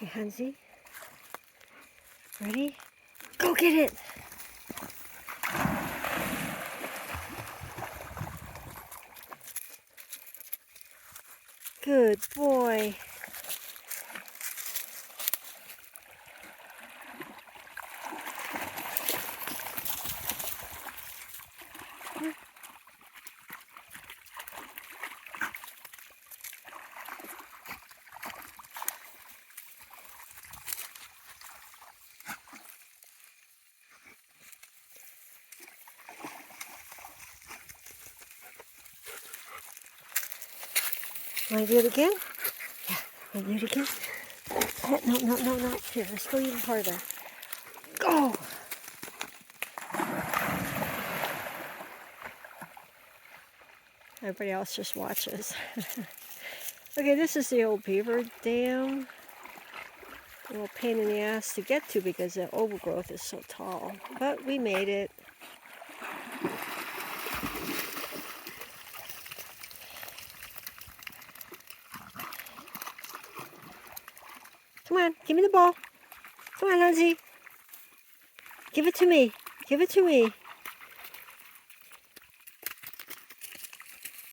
Okay, Hansi. Ready? Go get it! Good boy. Want to do it again? Yeah. Want to do it again? No. Here, let's go even farther. Go! Everybody else just watches. Okay, this is the old beaver dam. A little pain in the ass to get to because the overgrowth is so tall. But we made it. Come on, give me the ball. Come on, Hansi. Give it to me. Give it to me.